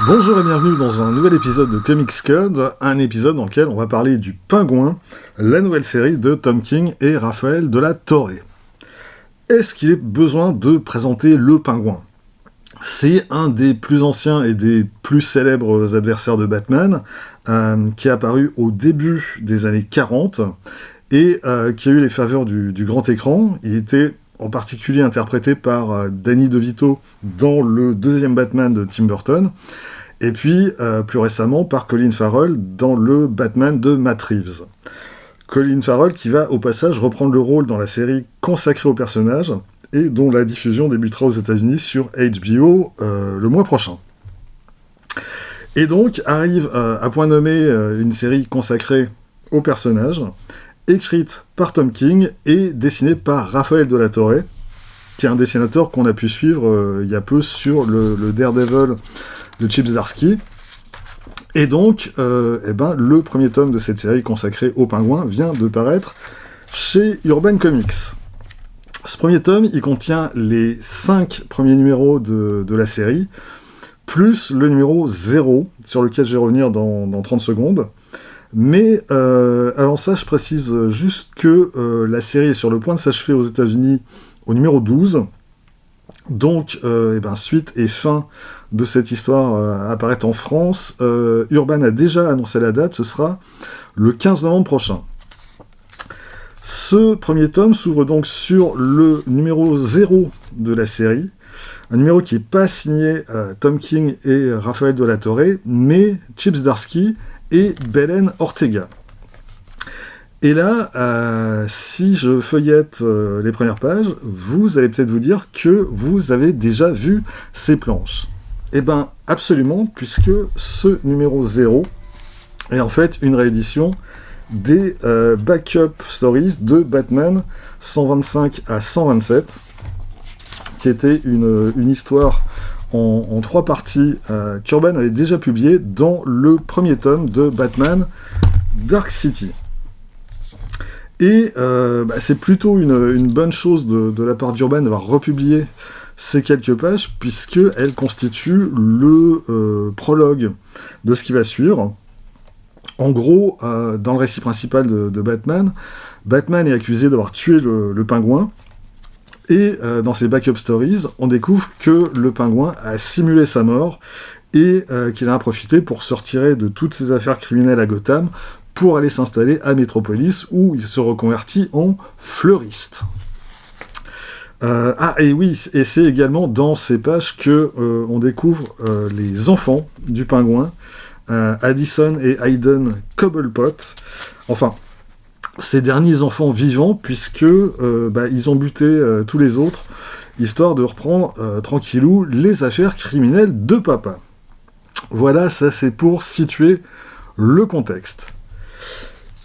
Bonjour et bienvenue dans un nouvel épisode de Comics Code, un épisode dans lequel on va parler du Pingouin, la nouvelle série de Tom King et Raphaël de la Torre. Est-ce qu'il est besoin de présenter le Pingouin ? C'est un des plus anciens et des plus célèbres adversaires de Batman, qui est apparu au début des années 40 et qui a eu les faveurs du grand écran. Il était en particulier interprété par Danny DeVito dans le deuxième Batman de Tim Burton, et puis plus récemment par Colin Farrell dans le Batman de Matt Reeves. Colin Farrell qui va au passage reprendre le rôle dans la série consacrée au personnage, et dont la diffusion débutera aux États-Unis sur HBO le mois prochain. Et donc arrive à point nommé une série consacrée au personnage, écrite par Tom King et dessinée par Raphaël de la Torre, qui est un dessinateur qu'on a pu suivre il y a peu sur le Daredevil de Chip Zdarsky. Et donc, le premier tome de cette série consacrée au Pingouin vient de paraître chez Urban Comics. Ce premier tome, il contient les 5 premiers numéros de la série, plus le numéro 0, sur lequel je vais revenir dans 30 secondes. Mais avant ça, je précise juste que la série est sur le point de s'achever aux États-Unis au numéro 12. Donc, suite et fin de cette histoire apparaît en France. Urban a déjà annoncé la date, ce sera le 15 novembre prochain. Ce premier tome s'ouvre donc sur le numéro 0 de la série, un numéro qui n'est pas signé Tom King et Raphaël de la Torre, mais Chip Zdarsky et Belen Ortega. Et là, si je feuillette les premières pages, vous allez peut-être vous dire que vous avez déjà vu ces planches. Eh bien, absolument, puisque ce numéro 0 est en fait une réédition des backup stories de Batman 125 à 127, qui était une histoire en 3 parties qu'Urban avait déjà publiée dans le premier tome de Batman Dark City. Et c'est plutôt une bonne chose de la part d'Urban d'avoir republié ces quelques pages, puisqu'elles constituent le prologue de ce qui va suivre. En gros, dans le récit principal de Batman, Batman est accusé d'avoir tué le Pingouin, et dans ses backup stories, on découvre que le Pingouin a simulé sa mort, et qu'il en a profité pour se retirer de toutes ses affaires criminelles à Gotham, pour aller s'installer à Metropolis, où il se reconvertit en fleuriste. Et c'est également dans ces pages que on découvre les enfants du Pingouin, Addison et Hayden Cobblepot, enfin, ces derniers enfants vivants, puisque ils ont buté tous les autres, histoire de reprendre tranquillou les affaires criminelles de papa. Voilà, ça c'est pour situer le contexte.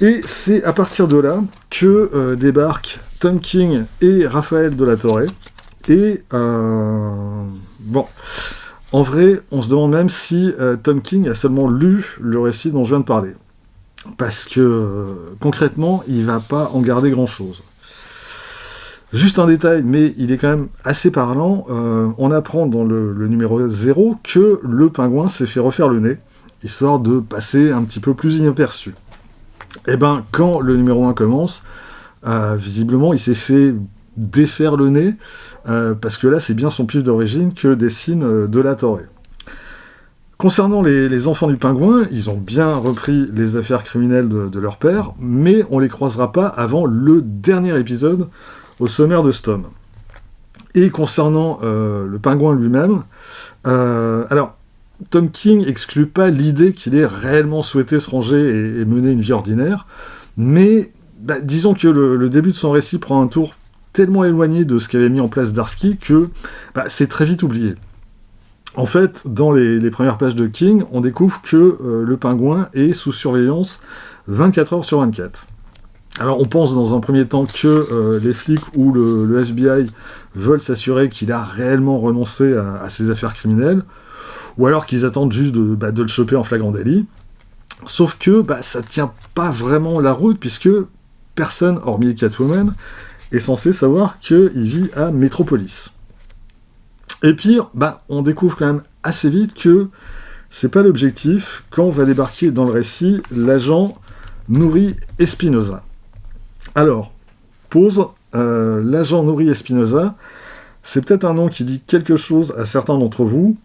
Et c'est à partir de là que débarquent Tom King et Raphaël de la Torre, et en vrai, on se demande même si Tom King a seulement lu le récit dont je viens de parler. Parce que, concrètement, il va pas en garder grand-chose. Juste un détail, mais il est quand même assez parlant, on apprend dans le numéro 0 que le Pingouin s'est fait refaire le nez, histoire de passer un petit peu plus inaperçu. Et quand le numéro 1 commence, visiblement, il s'est fait défaire le nez, parce que là, c'est bien son pif d'origine que dessine de la Torre. Concernant les enfants du Pingouin, ils ont bien repris les affaires criminelles de leur père, mais on les croisera pas avant le dernier épisode au sommaire de ce tome. Et concernant le Pingouin lui-même, Tom King exclut pas l'idée qu'il ait réellement souhaité se ranger et mener une vie ordinaire, mais disons que le début de son récit prend un tour tellement éloigné de ce qu'avait mis en place Zdarsky que c'est très vite oublié. En fait, dans les premières pages de King, on découvre que le Pingouin est sous surveillance 24 heures sur 24. Alors on pense dans un premier temps que les flics ou le FBI veulent s'assurer qu'il a réellement renoncé à ses affaires criminelles, ou alors qu'ils attendent juste de le choper en flagrant délit. Sauf que ça tient pas vraiment la route, puisque personne, hormis Catwoman, est censé savoir qu'il vit à Metropolis. Et puis, on découvre quand même assez vite que c'est pas l'objectif quand va débarquer dans le récit l'agent Nouri Espinosa. Alors, pause, l'agent Nouri Espinosa, c'est peut-être un nom qui dit quelque chose à certains d'entre vous,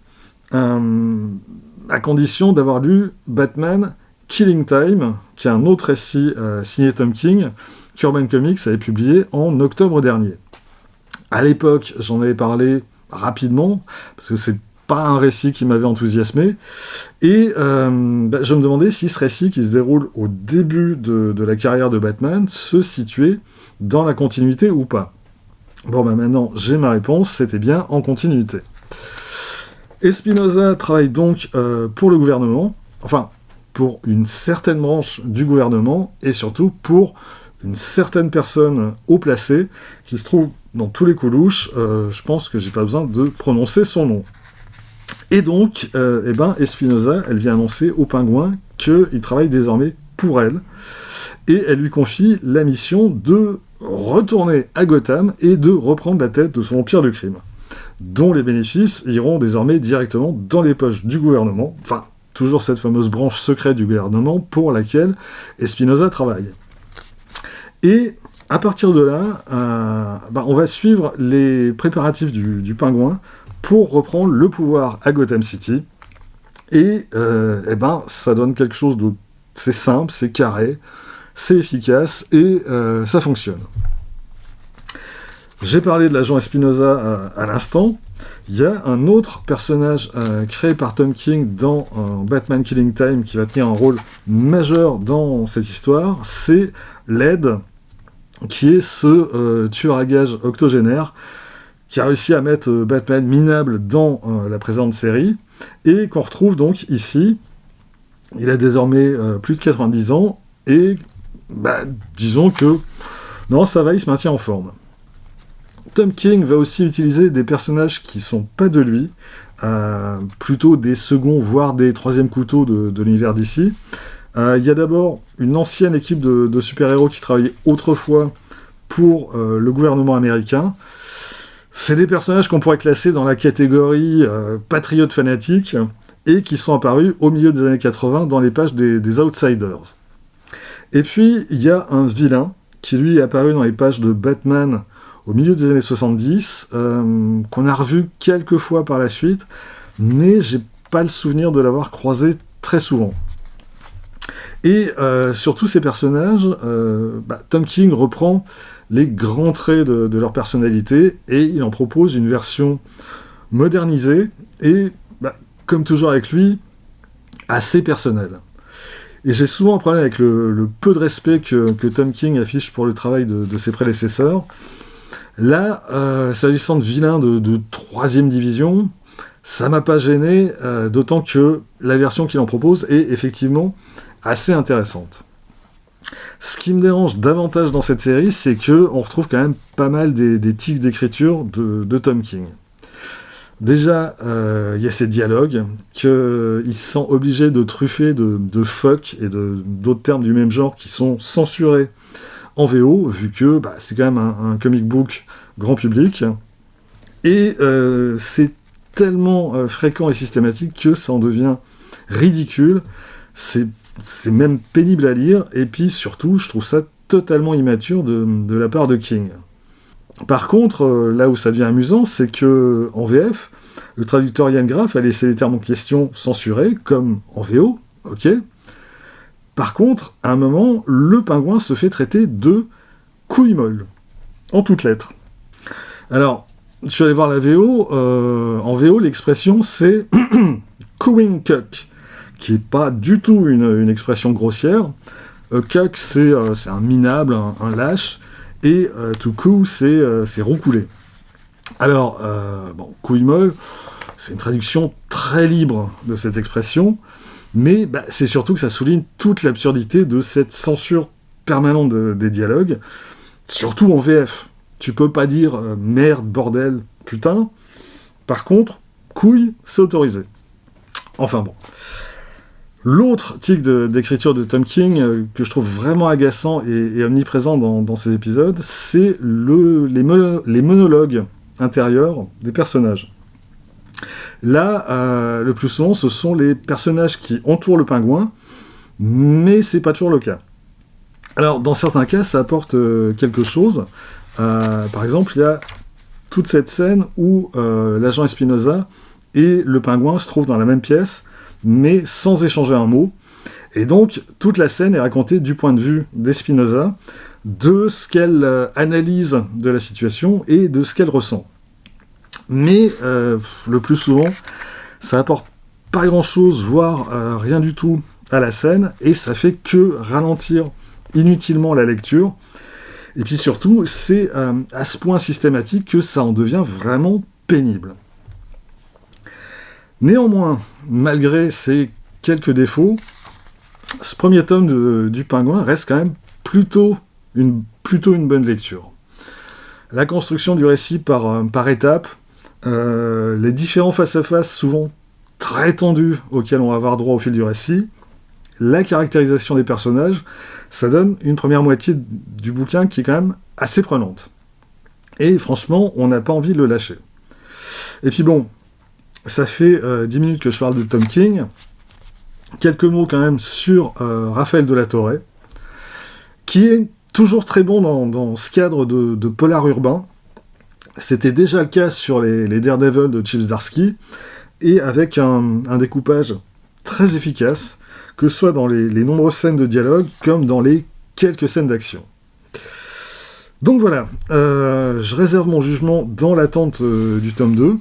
à condition d'avoir lu Batman Killing Time, qui est un autre récit signé Tom King, qu'Urban Comics avait publié en octobre dernier. À l'époque, j'en avais parlé rapidement, parce que c'est pas un récit qui m'avait enthousiasmé, et je me demandais si ce récit qui se déroule au début de la carrière de Batman se situait dans la continuité ou pas. Bon, maintenant, j'ai ma réponse, c'était bien en continuité. Espinosa travaille donc pour le gouvernement, enfin, pour une certaine branche du gouvernement, et surtout pour une certaine personne haut placée, qui se trouve dans tous les coulouches, je pense que j'ai pas besoin de prononcer son nom. Et donc, Espinosa, elle vient annoncer au Pingouin qu'il travaille désormais pour elle, et elle lui confie la mission de retourner à Gotham et de reprendre la tête de son empire du crime, dont les bénéfices iront désormais directement dans les poches du gouvernement, enfin, toujours cette fameuse branche secrète du gouvernement pour laquelle Espinosa travaille. Et à partir de là, on va suivre les préparatifs du Pingouin pour reprendre le pouvoir à Gotham City, et ça donne quelque chose de... C'est simple, c'est carré, c'est efficace, et ça fonctionne. J'ai parlé de l'agent Espinosa à l'instant. Il y a un autre personnage créé par Tom King dans Batman Killing Time qui va tenir un rôle majeur dans cette histoire, c'est Led, qui est ce tueur à gages octogénaire qui a réussi à mettre Batman minable dans la présente série, et qu'on retrouve donc ici. Il a désormais plus de 90 ans, et disons que non, ça va, il se maintient en forme. Tom King va aussi utiliser des personnages qui sont pas de lui, plutôt des seconds, voire des troisièmes couteaux de l'univers d'ici. Il y a d'abord une ancienne équipe de super-héros qui travaillait autrefois pour le gouvernement américain. C'est des personnages qu'on pourrait classer dans la catégorie patriotes fanatiques, et qui sont apparus au milieu des années 80 dans les pages des Outsiders. Et puis, il y a un vilain qui, lui, est apparu dans les pages de Batman au milieu des années 70, qu'on a revu quelques fois par la suite, mais j'ai pas le souvenir de l'avoir croisé très souvent. Et sur tous ces personnages, Tom King reprend les grands traits de leur personnalité, et il en propose une version modernisée, et, comme toujours avec lui, assez personnelle. Et j'ai souvent un problème avec le peu de respect que Tom King affiche pour le travail de ses prédécesseurs. Là, s'agissant de vilains de 3e division, ça m'a pas gêné, d'autant que la version qu'il en propose est effectivement assez intéressante. Ce qui me dérange davantage dans cette série, c'est qu'on retrouve quand même pas mal des tics d'écriture de Tom King. Déjà, il y a ces dialogues qu'il se sent obligé de truffer de fuck et d'autres termes du même genre qui sont censurés en VO, vu que c'est quand même un comic book grand public. Et c'est tellement fréquent et systématique que ça en devient ridicule. C'est même pénible à lire, et puis surtout, je trouve ça totalement immature de la part de King. Par contre, là où ça devient amusant, c'est que en VF, le traducteur Yann Graff a laissé les termes en question censurés, comme en VO, ok. Par contre, à un moment, le Pingouin se fait traiter de couille molle, en toutes lettres. Alors, je suis allé voir la VO, en VO, l'expression c'est cooing cuck, qui n'est pas du tout une expression grossière. Cuck, c'est un minable, un lâche, et to coo, c'est roucouler. Alors, couille molle, c'est une traduction très libre de cette expression, mais c'est surtout que ça souligne toute l'absurdité de cette censure permanente des dialogues, surtout en VF. Tu peux pas dire merde, bordel, putain. Par contre, couille, c'est autorisé. Enfin bon. L'autre tic d'écriture de Tom King que je trouve vraiment agaçant et omniprésent dans ces épisodes, c'est les monologues intérieurs des personnages. Là, le plus souvent, ce sont les personnages qui entourent le pingouin, mais c'est pas toujours le cas. Alors, dans certains cas, ça apporte quelque chose. Par exemple, il y a toute cette scène où l'agent Espinosa et le pingouin se trouvent dans la même pièce, mais sans échanger un mot. Et donc, toute la scène est racontée du point de vue d'Espinosa, de ce qu'elle analyse de la situation et de ce qu'elle ressent. Mais, le plus souvent, ça apporte pas grand-chose, voire rien du tout à la scène, et ça fait que ralentir inutilement la lecture. Et puis surtout, c'est à ce point systématique que ça en devient vraiment pénible. Néanmoins, malgré ces quelques défauts, ce premier tome du Pingouin reste quand même plutôt une bonne lecture. La construction du récit par étapes, les différents face-à-face souvent très tendus auxquels on va avoir droit au fil du récit, la caractérisation des personnages, ça donne une première moitié du bouquin qui est quand même assez prenante. Et franchement, on n'a pas envie de le lâcher. Et puis bon, ça fait 10 minutes que je parle de Tom King. Quelques mots quand même sur Raphaël de la Torre, qui est toujours très bon dans ce cadre de polar urbain. C'était déjà le cas sur les Daredevil de Chip Zdarsky, et avec un découpage très efficace, que ce soit dans les nombreuses scènes de dialogue, comme dans les quelques scènes d'action. Donc voilà, je réserve mon jugement dans l'attente du tome 2.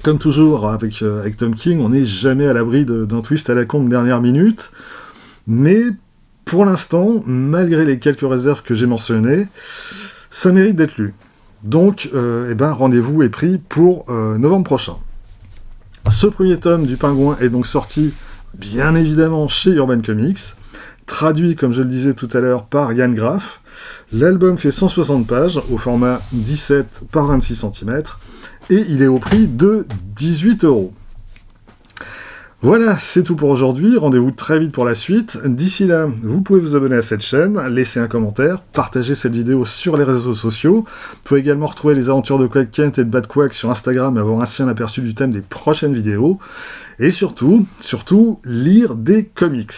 Comme toujours, avec Tom King, on n'est jamais à l'abri d'un twist à la con de dernière minute, mais pour l'instant, malgré les quelques réserves que j'ai mentionnées, ça mérite d'être lu. Donc, rendez-vous est pris pour novembre prochain. Ce premier tome du Pingouin est donc sorti, bien évidemment, chez Urban Comics, traduit, comme je le disais tout à l'heure, par Yann Graff. L'album fait 160 pages, au format 17 par 26 cm, et il est au prix de 18 €. Voilà, c'est tout pour aujourd'hui. Rendez-vous très vite pour la suite. D'ici là, vous pouvez vous abonner à cette chaîne, laisser un commentaire, partager cette vidéo sur les réseaux sociaux. Vous pouvez également retrouver les aventures de Quack Kent et de Bad Quack sur Instagram et avoir ainsi un aperçu du thème des prochaines vidéos. Et surtout, lire des comics.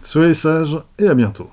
Soyez sages et à bientôt.